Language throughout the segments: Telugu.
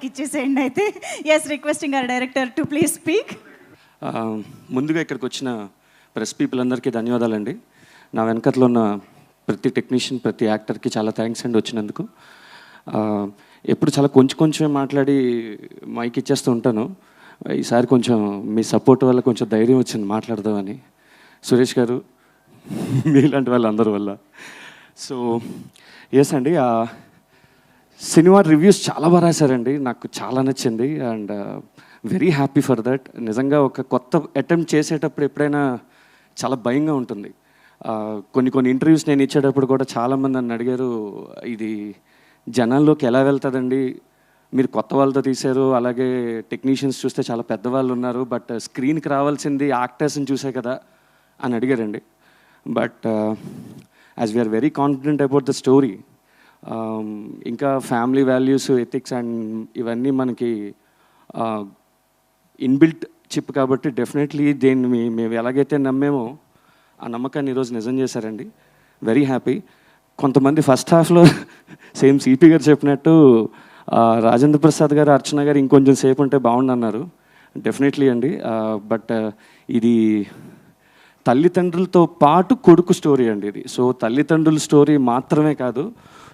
గారికి ఇచ్చేసేయండి అయితే. Yes, requesting our director to please speak. ముందుగా ఇక్కడికి వచ్చిన ప్రెస్ పీపుల్ అందరికీ ధన్యవాదాలండి. నా వెనకట్లో ఉన్న ప్రతి టెక్నీషియన్, ప్రతి యాక్టర్కి చాలా థ్యాంక్స్ అండి వచ్చినందుకు. ఎప్పుడు చాలా కొంచెం మాట్లాడి మైక్ ఇచ్చేస్తూ ఉంటాను. ఈసారి కొంచెం మీ సపోర్ట్ వల్ల కొంచెం ధైర్యం వచ్చింది మాట్లాడదామని. సురేష్ గారు, మీలాంటి వాళ్ళందరి వల్ల. సో ఎస్ అండి, సినిమా రివ్యూస్ చాలా బాగా రాశారండి. నాకు చాలా నచ్చింది and very happy for that. నిజంగా ఒక కొత్త అటెంప్ట్ చేసేటప్పుడు ఎప్పుడైనా చాలా భయంగా ఉంటుంది. కొన్ని ఇంటర్వ్యూస్ నేను ఇచ్చేటప్పుడు కూడా చాలామంది నన్ను అడిగారు, ఇది జనాల్లోకి ఎలా వెళ్తుందండి, మీరు కొత్త వాళ్ళతో తీశారు, అలాగే టెక్నీషియన్స్ చూస్తే చాలా పెద్దవాళ్ళు ఉన్నారు, బట్ స్క్రీన్కి రావాల్సింది యాక్టర్స్ని చూసే కదా అని అడిగారండి. But as we are very confident about the story, ఇంకా ఫ్యామిలీ వాల్యూస్, ఎథిక్స్ అండ్ ఇవన్నీ మనకి ఇన్బిల్ట్ చిప్ కాబట్టి డెఫినెట్లీ దేన్ని మేము ఎలాగైతే నమ్మేమో ఆ నమ్మకాన్ని ఈరోజు నిజం చేశారండి. Very happy. కొంతమంది ఫస్ట్ హాఫ్లో సేమ్ సిపి గారు చెప్పినట్టు రాజేంద్ర ప్రసాద్ గారు, అర్చన గారు ఇంకొంచెం సేపు ఉంటే బాగుండన్నారు. డెఫినెట్లీ అండి. బట్ ఇది తల్లిదండ్రులతో పాటు కొడుకు స్టోరీ అండి ఇది. సో తల్లిదండ్రుల స్టోరీ మాత్రమే కాదు,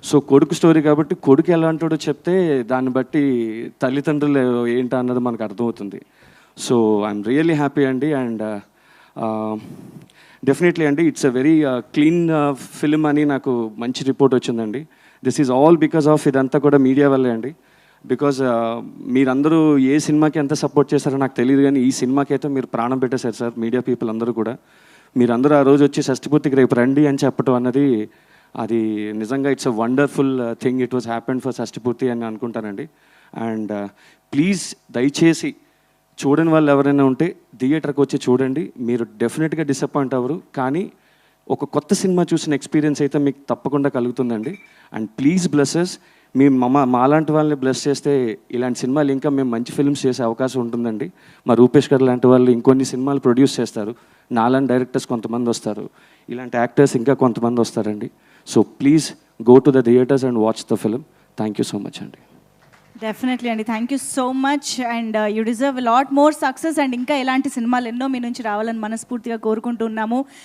సో కొడుకు స్టోరీ కాబట్టి కొడుకు ఎలాంటివాడో చెప్తే దాన్ని బట్టి తల్లిదండ్రులు ఏంటా అన్నది మనకు అర్థమవుతుంది. సో ఐఎమ్ రియల్లీ హ్యాపీ అండి. అండ్ డెఫినెట్లీ అండి, it's a very clean film అని నాకు మంచి రిపోర్ట్ వచ్చిందండి. This is all because of ఇదంతా కూడా మీడియా వల్లే అండి. బికాజ్ మీరందరూ ఏ సినిమాకి ఎంత సపోర్ట్ చేస్తారో నాకు తెలియదు, కానీ ఈ సినిమాకి అయితే మీరు ప్రాణం పెట్టేశారు సార్, మీడియా పీపుల్ అందరూ కూడా. మీరందరూ ఆ రోజు వచ్చి షష్ఠపూర్తికి రేపు రండి అని చెప్పడం అన్నది అది నిజంగా it's a wonderful thing. It was happened for షష్ఠపూర్తి అని అనుకుంటానండి. అండ్ ప్లీజ్ దయచేసి చూడని వాళ్ళు ఎవరైనా ఉంటే థియేటర్కి వచ్చి చూడండి. మీరు డెఫినెట్గా డిసప్పాయింట్ అవ్వరు, కానీ ఒక కొత్త సినిమా చూసిన ఎక్స్పీరియన్స్ అయితే మీకు తప్పకుండా కలుగుతుందండి. అండ్ ప్లీజ్ బ్లెస్సెస్, మీ మాలాంటి వాళ్ళని బ్లెస్ చేస్తే ఇలాంటి సినిమాలు ఇంకా మేము మంచి ఫిల్మ్స్ చేసే అవకాశం ఉంటుందండి. మా రూపేష్ గారు లాంటి వాళ్ళు ఇంకొన్ని సినిమాలు ప్రొడ్యూస్ చేస్తారు, నాలాంటి డైరెక్టర్స్ కొంతమంది వస్తారు, ఇలాంటి యాక్టర్స్ ఇంకా కొంతమంది వస్తారండి. So please go to the theatres and watch the film. Thank you so much అండి. డెఫినెట్లీ అండి, thank you so much. And you deserve lot more success and ఇంకా ఇలాంటి సినిమాలు ఎన్నో మీ నుంచి రావాలని మనస్ఫూర్తిగా కోరుకుంటున్నాము.